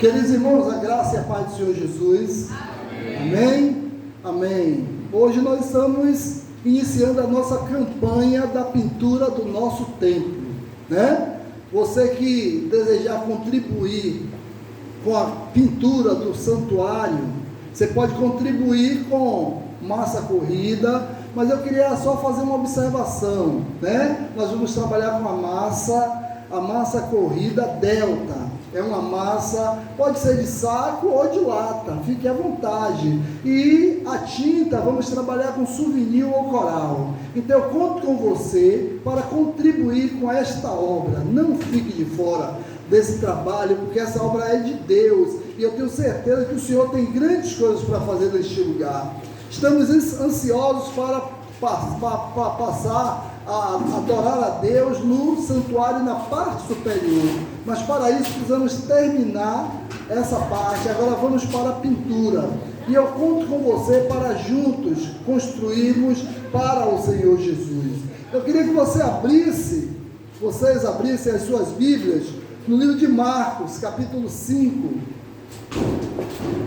Queridos irmãos, a graça e a paz do Senhor Jesus. Amém? Amém. Hoje nós estamos iniciando a nossa campanha da pintura do nosso templo, né? Você que desejar contribuir com a pintura do santuário, você pode contribuir com massa corrida, mas eu queria só fazer uma observação, né? Nós vamos trabalhar com a massa corrida Delta. É uma massa, pode ser de saco ou de lata, fique à vontade. E a tinta, vamos trabalhar com souvenir ou coral. Então eu conto com você para contribuir com esta obra. Não fique de fora desse trabalho, porque essa obra é de Deus. E eu tenho certeza que o Senhor tem grandes coisas para fazer neste lugar. Estamos ansiosos para passar a adorar a Deus no santuário na parte superior, mas para isso precisamos terminar essa parte. Agora vamos para a pintura, e eu conto com você para juntos construirmos para o Senhor Jesus. Eu queria que vocês abrissem as suas Bíblias no livro de Marcos, capítulo 5.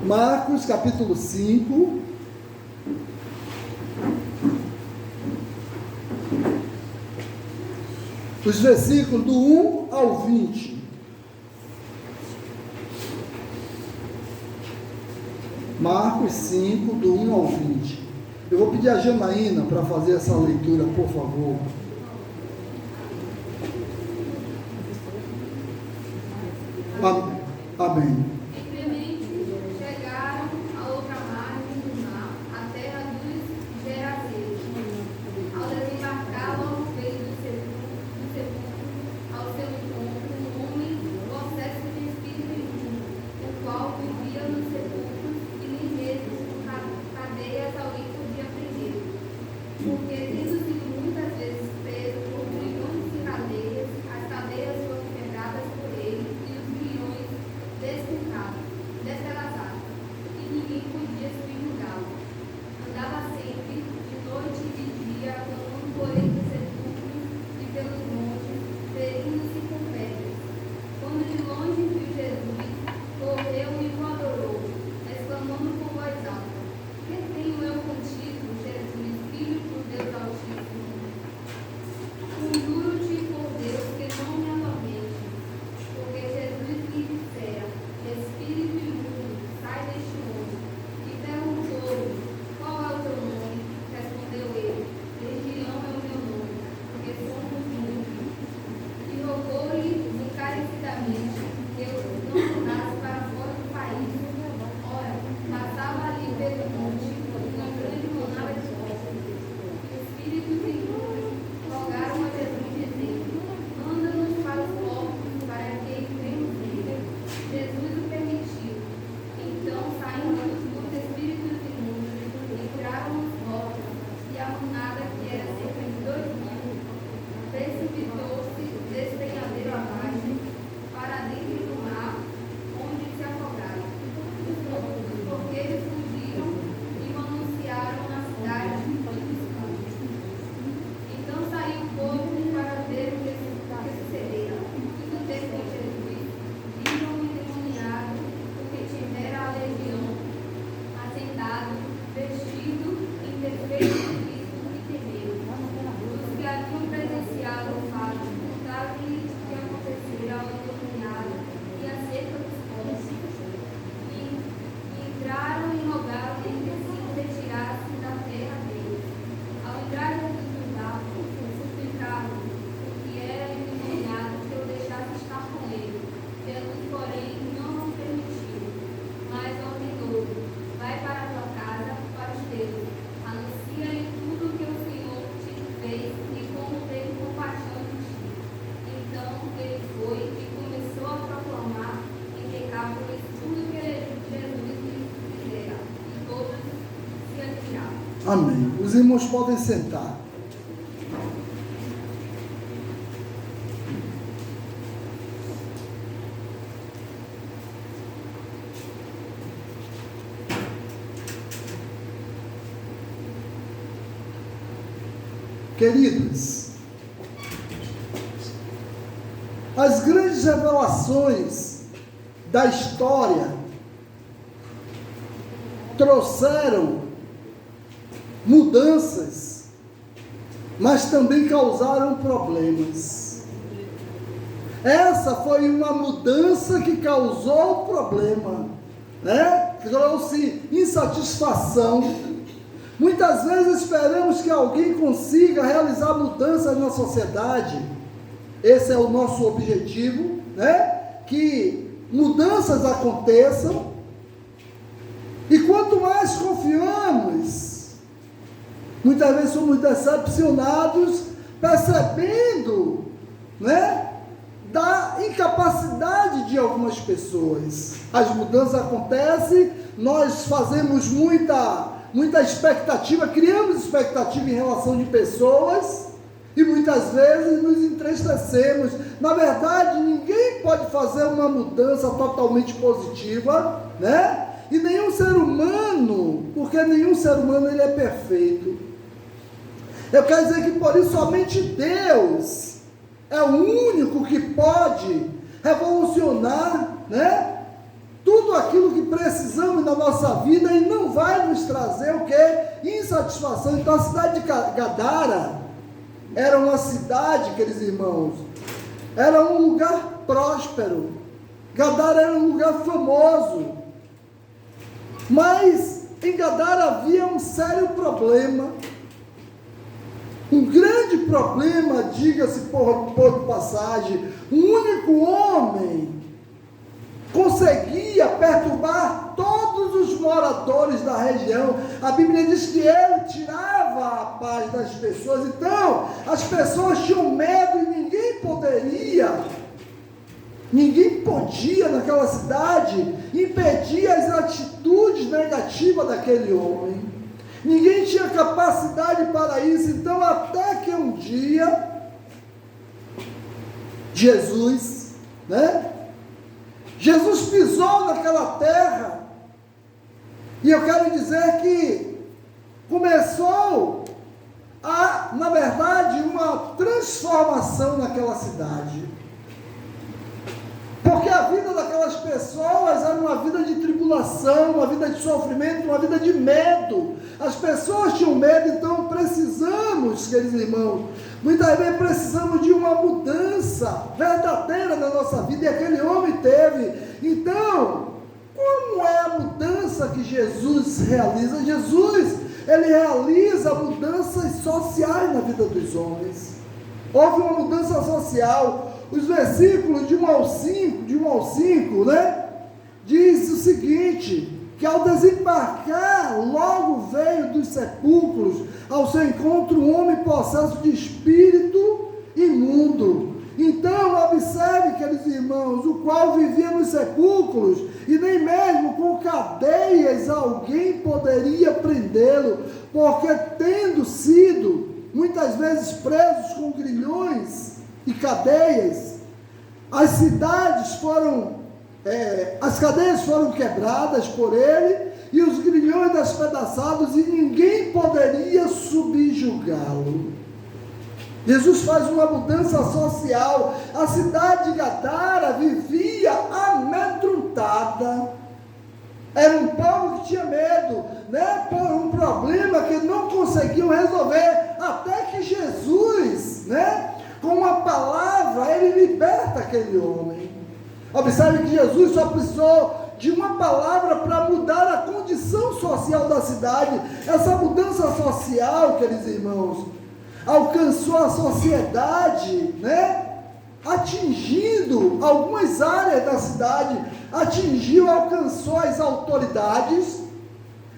Marcos, capítulo 5. Os versículos do 1 ao 20. Marcos 5, do 1 ao 20. Eu vou pedir a Janaína para fazer essa leitura, por favor. Amém. Amém. Os irmãos podem sentar. Queridos, as grandes revelações da história trouxeram mudanças, mas também causaram problemas. Essa foi uma mudança que causou problema, né? Trouxe insatisfação. Muitas vezes esperamos que alguém consiga realizar mudanças na sociedade. Esse é o nosso objetivo, né? Que mudanças aconteçam. E quanto mais confiamos, muitas vezes somos decepcionados, percebendo, né, da incapacidade de algumas pessoas. As mudanças acontecem, nós fazemos muita expectativa, criamos expectativa em relação de pessoas, e muitas vezes nos entristecemos. Na verdade, ninguém pode fazer uma mudança totalmente positiva, né? E nenhum ser humano, porque nenhum ser humano ele é perfeito. Eu quero dizer que por isso somente Deus é o único que pode revolucionar, né, tudo aquilo que precisamos na nossa vida, e não vai nos trazer o que? Insatisfação. Então a cidade de Gadara era uma cidade, queridos irmãos, era um lugar próspero. Gadara era um lugar famoso. Mas em Gadara havia um sério problema, um grande problema, diga-se por passagem. Um único homem conseguia perturbar todos os moradores da região. A Bíblia diz que ele tirava a paz das pessoas. Então as pessoas tinham medo e ninguém podia naquela cidade impedir as atitudes negativas daquele homem. Ninguém tinha capacidade para isso. Então até que um dia Jesus pisou naquela terra, e eu quero dizer que começou na verdade, uma transformação naquela cidade. Porque a vida daquelas pessoas era uma vida de tribulação, uma vida de sofrimento, uma vida de medo. As pessoas tinham medo. Então precisamos, queridos irmãos, muitas vezes precisamos de uma mudança verdadeira na nossa vida, e aquele homem teve. Então, como é a mudança que Jesus realiza? Jesus, ele realiza mudanças sociais na vida dos homens. Houve uma mudança social. Os versículos de 1 ao 5, né, diz o seguinte, que ao desembarcar, logo veio dos sepulcros ao seu encontro um homem possesso de espírito imundo. Então, observe, queridos irmãos, o qual vivia nos sepulcros, e nem mesmo com cadeias alguém poderia prendê-lo, porque tendo sido muitas vezes presos com grilhões e cadeias, as cadeias foram quebradas por ele, e os grilhões despedaçados, e ninguém poderia subjugá-lo. Jesus faz uma mudança social. A cidade de Gadara vivia amedrontada. Era um povo que tinha medo, né, por um problema que não conseguiam resolver, até que Jesus, né, com uma palavra, ele liberta aquele homem. Observe que Jesus só precisou de uma palavra para mudar a condição social da cidade. Essa mudança social, queridos irmãos, alcançou a sociedade, né, atingindo algumas áreas da cidade, alcançou as autoridades,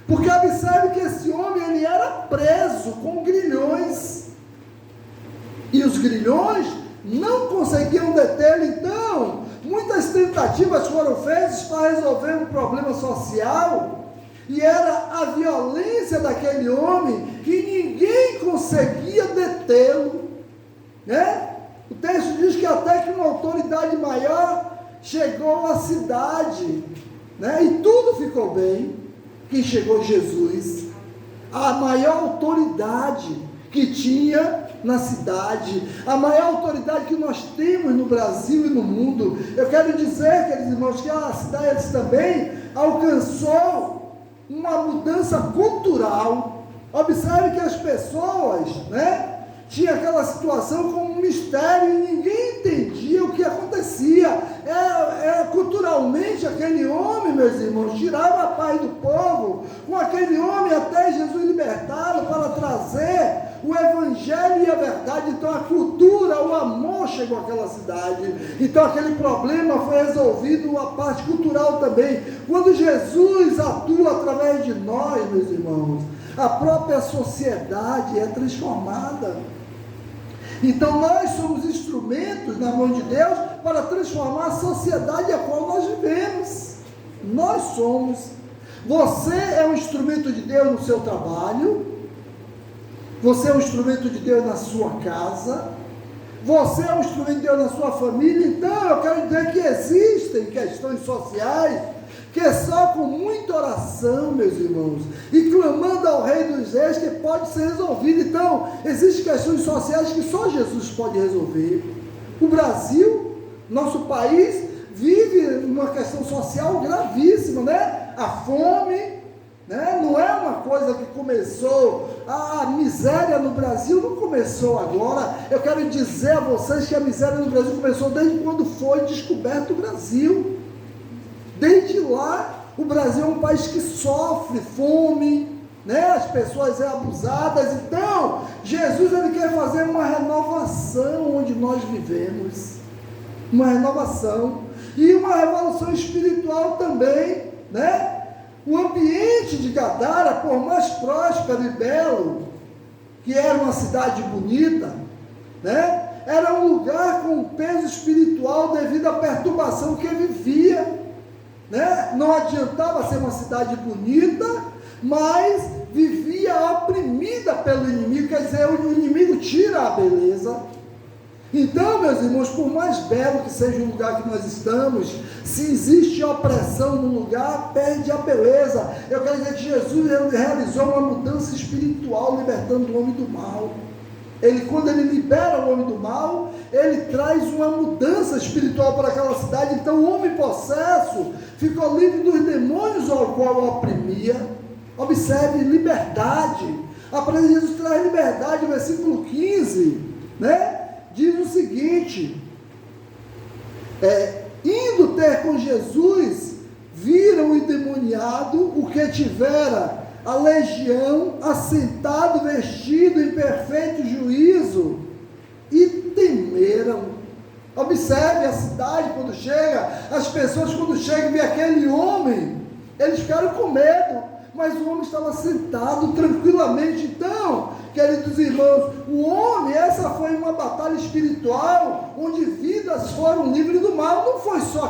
porque observe que esse homem, ele era preso com grilhões, e os grilhões não conseguiam detê-lo. Então, muitas tentativas foram feitas para resolver um problema social, e era a violência daquele homem, e ninguém conseguia detê-lo, né? O texto diz que até que uma autoridade maior chegou à cidade, né? E tudo ficou bem, que chegou Jesus, a maior autoridade que tinha na cidade, a maior autoridade que nós temos no Brasil e no mundo. Eu quero dizer, queridos irmãos, que a cidade também alcançou uma mudança cultural. Observe que as pessoas, tinha aquela situação como um mistério e ninguém entendia o que acontecia. Culturalmente, aquele homem, meus irmãos, tirava a paz do povo. Com aquele homem, até Jesus libertá-lo para trazer o evangelho e a verdade. Então a cultura, o amor chegou àquela cidade. Então aquele problema foi resolvido, a parte cultural também. Quando Jesus atua através de nós, meus irmãos, a própria sociedade é transformada. Então nós somos instrumentos na mão de Deus para transformar a sociedade a qual nós vivemos. Nós somos. Você é um instrumento de Deus no seu trabalho. Você é um instrumento de Deus na sua casa. Você é um instrumento de Deus na sua família. Então eu quero dizer que existem questões sociais que é só com muita oração, meus irmãos, e clamando ao Rei dos Reis, que pode ser resolvido. Então, existem questões sociais que só Jesus pode resolver. O Brasil, nosso país, vive uma questão social gravíssima, a fome, não é uma coisa que começou, a miséria no Brasil não começou agora. Eu quero dizer a vocês que a miséria no Brasil começou desde quando foi descoberto o Brasil. Desde lá, o Brasil é um país que sofre fome, as pessoas são abusadas. Então, Jesus ele quer fazer uma renovação onde nós vivemos, uma renovação, e uma revolução espiritual também, O ambiente de Gadara, por mais próspero e belo, que era uma cidade bonita, era um lugar com um peso espiritual devido à perturbação que vivia. Não adiantava ser uma cidade bonita, mas vivia oprimida pelo inimigo. Quer dizer, o inimigo tira a beleza. Então, meus irmãos, por mais belo que seja o lugar que nós estamos, se existe opressão no lugar, perde a beleza. Eu quero dizer que Jesus realizou uma mudança espiritual, libertando o homem do mal. Quando ele libera o homem do mal, ele traz uma mudança espiritual para aquela cidade. Então o homem possesso ficou livre dos demônios ao qual o oprimia. Observe, liberdade. A palavra de Jesus traz liberdade. O versículo 15, diz o seguinte: indo ter com Jesus, viram o endemoniado, o que tivera a legião, assentado, vestido em perfeito juízo, e temeram. Observe a cidade quando chega, as pessoas quando chegam e vê aquele homem, eles ficaram com medo, mas o homem estava sentado tranquilamente. Então, queridos irmãos, o homem, essa foi uma batalha espiritual, onde vidas foram livres do mal. Não foi só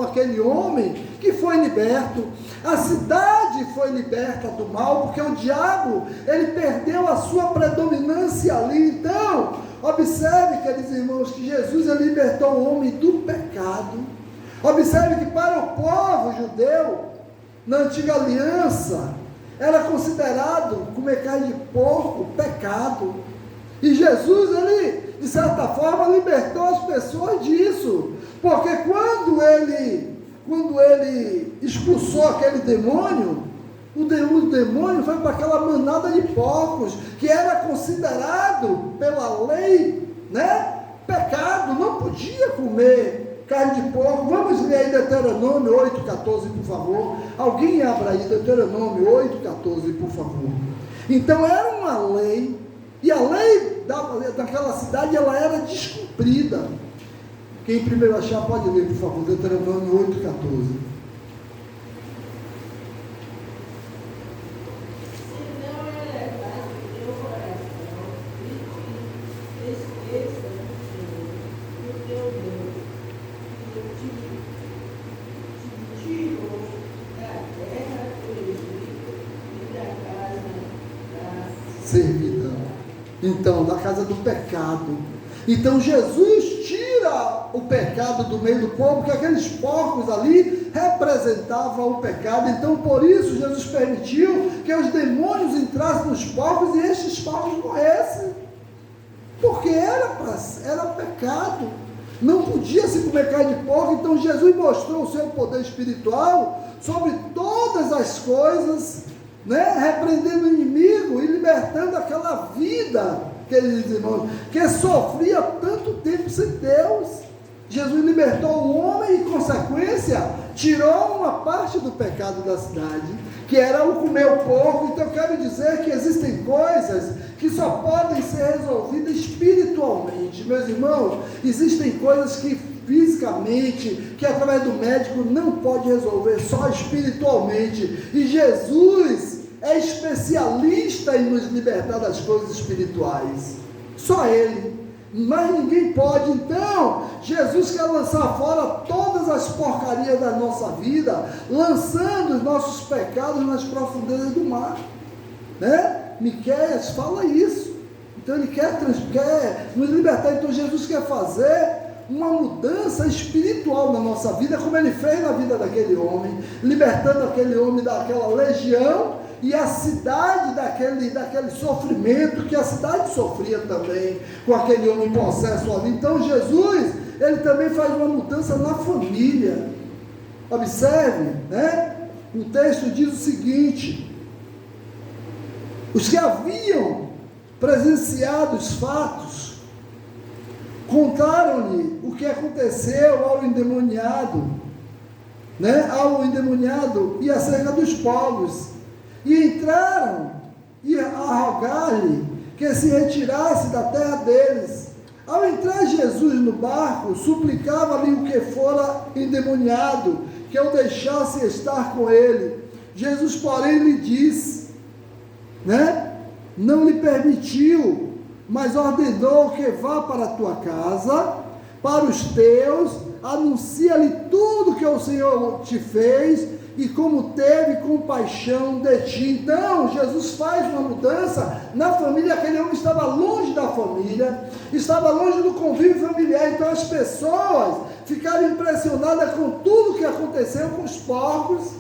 aquele homem que foi liberto, a cidade foi liberta do mal, porque o diabo, ele perdeu a sua predominância ali. Então, observe, queridos irmãos, que Jesus libertou o homem do pecado. Observe que para o povo judeu, na antiga aliança, era considerado comer carne de porco pecado, e Jesus, ele, de certa forma, libertou as pessoas disso, porque quando ele expulsou aquele demônio, o demônio foi para aquela manada de porcos, que era considerado pela lei, pecado, não podia comer carne de porco. Vamos ler aí Deuteronômio 8,14, por favor. Alguém abra aí Deuteronômio 8,14, por favor. Então era uma lei, e a lei daquela cidade, ela era descumprida. Quem primeiro achar pode ler, por favor, Deuteronômio 8,14. Servidão. Então, da casa do pecado. Então Jesus tira o pecado do meio do povo, porque aqueles porcos ali representavam o pecado. Então por isso Jesus permitiu que os demônios entrassem nos porcos e estes porcos morressem. porque era pecado, não podia se comer carne de porco. Então Jesus mostrou o seu poder espiritual sobre todas as coisas, né? Repreendendo o inimigo e libertando aquela vida, queridos irmãos, que sofria tanto tempo sem Deus. Jesus libertou o homem e, em consequência, tirou uma parte do pecado da cidade, que era o comer o porco. Então eu quero dizer que existem coisas que só podem ser resolvidas espiritualmente. Meus irmãos, existem coisas que fisicamente, que através do médico não pode resolver, só espiritualmente. E Jesus é especialista em nos libertar das coisas espirituais. Só Ele. Mas ninguém pode. Então Jesus quer lançar fora todas as porcarias da nossa vida, lançando os nossos pecados nas profundezas do mar, né? Miqueias fala isso. Então ele quer nos libertar. Então Jesus quer fazer uma mudança espiritual na nossa vida, como ele fez na vida daquele homem, libertando aquele homem daquela legião e a cidade daquele sofrimento que a cidade sofria também, com aquele homem possesso ali. Então Jesus, ele também faz uma mudança na família. Observe, né? O texto diz o seguinte: os que haviam presenciado os fatos contaram-lhe o que aconteceu ao endemoniado, né? Ao endemoniado e acerca dos povos, e entraram e a rogar-lhe que se retirasse da terra deles. Ao entrar Jesus no barco, suplicava-lhe o que fora endemoniado, que o deixasse estar com ele. Jesus, porém, lhe disse, né? Não lhe permitiu, mas ordenou que vá para a tua casa, para os teus, anuncia-lhe tudo que o Senhor te fez, e como teve compaixão de ti. Então Jesus faz uma mudança na família. Aquele homem estava longe da família, estava longe do convívio familiar. Então as pessoas ficaram impressionadas com tudo que aconteceu com os porcos,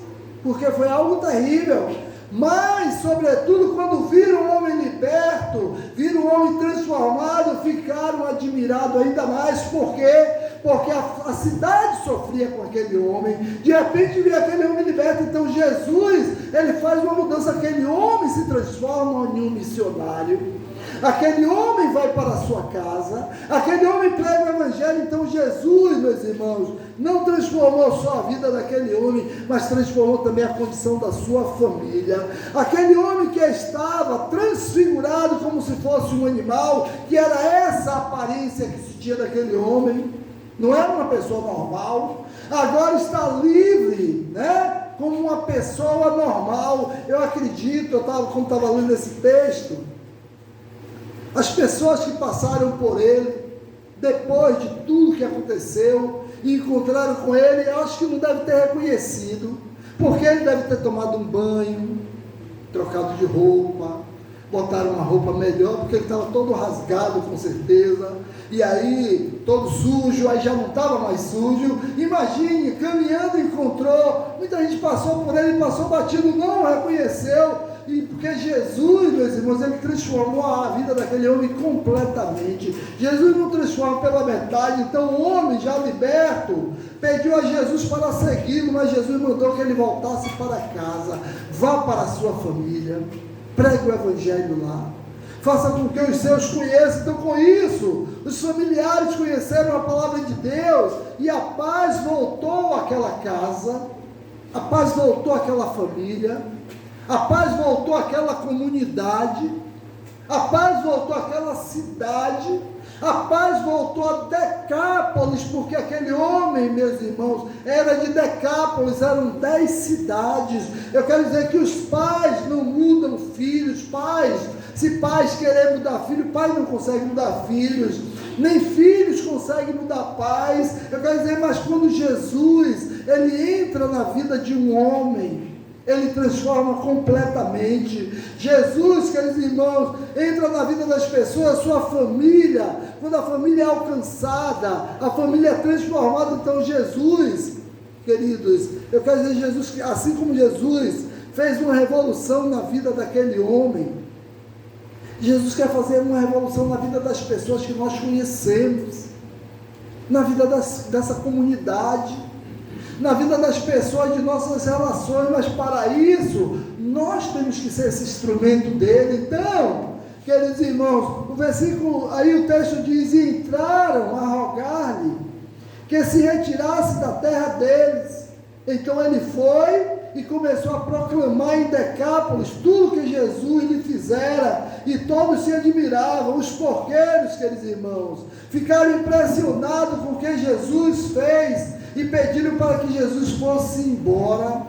porque foi algo terrível. Mas, sobretudo, quando viram o homem liberto, viram o homem transformado, ficaram admirados ainda mais. Por quê? Porque a cidade sofria com aquele homem. De repente viu aquele homem liberto. Então Jesus, ele faz uma mudança. Aquele homem se transforma em um missionário. Aquele homem vai para a sua casa, aquele homem prega o evangelho. Então Jesus, meus irmãos, não transformou só a vida daquele homem, mas transformou também a condição da sua família. Aquele homem que estava transfigurado como se fosse um animal, que era essa aparência que se tinha daquele homem, não era uma pessoa normal, agora está livre, né? Como uma pessoa normal. Eu acredito, como estava lendo esse texto, as pessoas que passaram por ele, depois de tudo que aconteceu, e encontraram com ele, eu acho que não deve ter reconhecido, porque ele deve ter tomado um banho, trocado de roupa, botaram uma roupa melhor, porque ele estava todo rasgado com certeza, e aí todo sujo, aí já não estava mais sujo. Imagine, caminhando encontrou, muita gente passou por ele, passou batido, não reconheceu. E porque Jesus, meus irmãos, ele transformou a vida daquele homem completamente. Jesus não transforma pela metade. Então o homem já liberto pediu a Jesus para segui-lo, mas Jesus mandou que ele voltasse para casa. Vá para a sua família, pregue o evangelho lá, faça com que os seus conheçam. Então com isso, os familiares conheceram a palavra de Deus, e a paz voltou àquela casa, a paz voltou àquela família, a paz voltou àquela comunidade, a paz voltou àquela cidade, a paz voltou a Decápolis, porque aquele homem, meus irmãos, era de Decápolis, eram 10 cidades. Eu quero dizer que os pais não mudam filhos. Se pais querem mudar filho, pai não consegue mudar filhos, nem filhos conseguem mudar pais. Eu quero dizer, mas quando Jesus, ele entra na vida de um homem, ele transforma completamente. Jesus, queridos irmãos, entra na vida das pessoas, a sua família. Quando a família é alcançada, a família é transformada. Então Jesus, queridos, eu quero dizer, Jesus, assim como Jesus fez uma revolução na vida daquele homem, Jesus quer fazer uma revolução na vida das pessoas que nós conhecemos, na vida dessa comunidade, na vida das pessoas, de nossas relações, mas para isso, nós temos que ser esse instrumento dele. Então, queridos irmãos, o versículo, aí o texto diz, e entraram a rogar-lhe, que se retirasse da terra deles. Então ele foi e começou a proclamar em Decápolis tudo que Jesus lhe fizera, e todos se admiravam. Os porqueiros, queridos irmãos, ficaram impressionados com o que Jesus fez, e pediram para que Jesus fosse embora,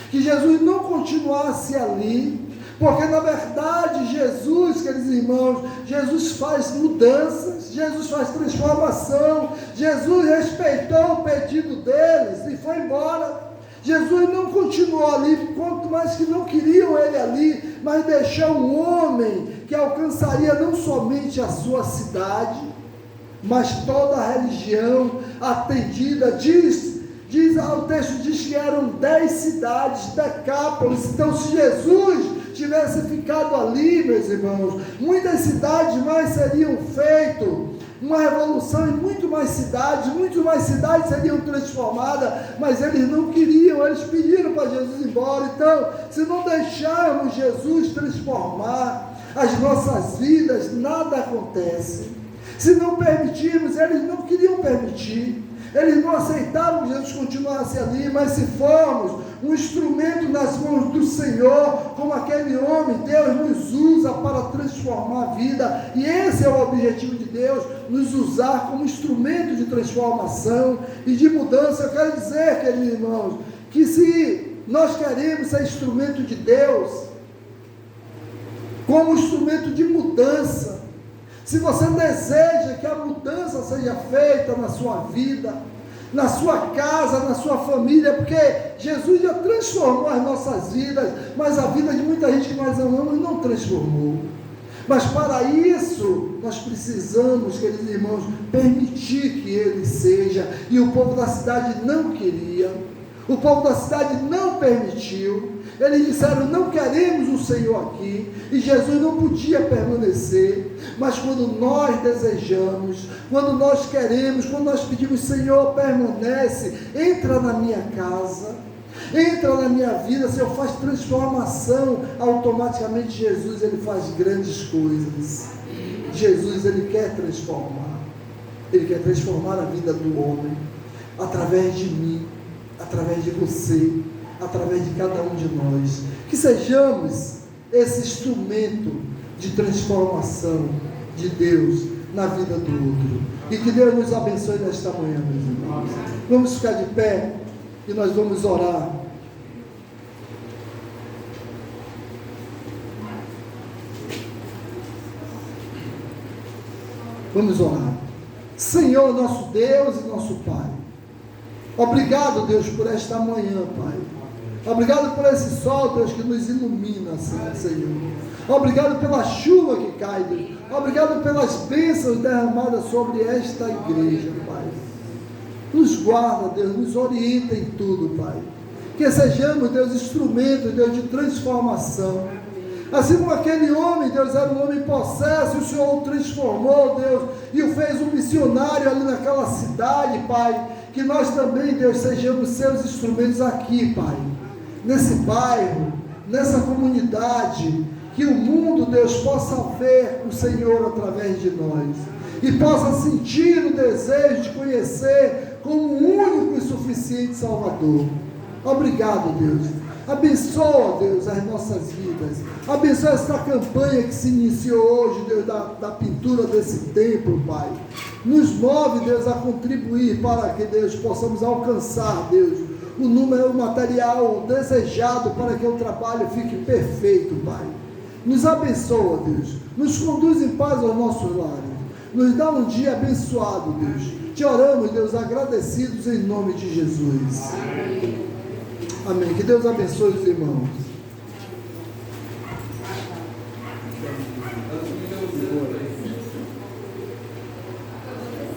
que Jesus não continuasse ali, porque na verdade Jesus, queridos irmãos, Jesus faz mudanças, Jesus faz transformação. Jesus respeitou o pedido deles e foi embora. Jesus não continuou ali, quanto mais que não queriam ele ali, mas deixou um homem que alcançaria não somente a sua cidade, mas toda a região atendida. O texto diz que eram 10 cidades, Decápolis. Então, se Jesus tivesse ficado ali, meus irmãos, muitas cidades mais seriam feitas, uma revolução em muito mais cidades seriam transformadas, mas eles não queriam, eles pediram para Jesus ir embora. Então, se não deixarmos Jesus transformar as nossas vidas, nada acontece. Se não permitirmos, eles não queriam permitir, eles não aceitavam que Jesus continuasse ali, mas se formos um instrumento nas mãos do Senhor, como aquele homem, Deus nos usa para transformar a vida, e esse é o objetivo de Deus, nos usar como instrumento de transformação e de mudança. Eu quero dizer, queridos irmãos, que se nós queremos ser instrumento de Deus, como instrumento de mudança, se você deseja que a mudança seja feita na sua vida, na sua casa, na sua família, porque Jesus já transformou as nossas vidas, mas a vida de muita gente que nós amamos não transformou. Mas para isso, nós precisamos, queridos irmãos, permitir que Ele seja, e o povo da cidade não queria, o povo da cidade não permitiu. Eles disseram, não queremos o Senhor aqui, e Jesus não podia permanecer. Mas quando nós desejamos, quando nós queremos, quando nós pedimos, Senhor, permanece, entra na minha casa, entra na minha vida, Senhor, faz transformação, automaticamente Jesus, Ele faz grandes coisas. Jesus, Ele quer transformar a vida do homem, através de mim, através de você, através de cada um de nós, que sejamos esse instrumento de transformação de Deus na vida do outro, e que Deus nos abençoe nesta manhã, meus irmãos. Vamos ficar de pé, e nós vamos orar. Vamos orar. Senhor, nosso Deus e nosso Pai, obrigado, Deus, por esta manhã, Pai. Obrigado por esse sol, Deus, que nos ilumina, Senhor. Obrigado pela chuva que cai, Deus. Obrigado pelas bênçãos derramadas sobre esta igreja, Pai. Nos guarda, Deus, nos orienta em tudo, Pai. Que sejamos, Deus, instrumentos, Deus, de transformação. Assim como aquele homem, Deus, era um homem possesso, e o Senhor o transformou, Deus, e o fez um missionário ali naquela cidade, Pai. Que nós também, Deus, sejamos seus instrumentos aqui, Pai, nesse bairro, nessa comunidade, que o mundo, Deus, possa ver o Senhor através de nós, e possa sentir o desejo de conhecer como o único e suficiente Salvador. Obrigado, Deus. Abençoa, Deus, as nossas vidas. Abençoa essa campanha que se iniciou hoje, Deus, da pintura desse templo, Pai. Nos move, Deus, a contribuir para que, Deus, possamos alcançar, Deus, o número material desejado para que o trabalho fique perfeito, Pai. Nos abençoa, Deus. Nos conduz em paz aos nossos lares. Nos dá um dia abençoado, Deus. Te oramos, Deus, agradecidos em nome de Jesus. Amém. Que Deus abençoe os irmãos.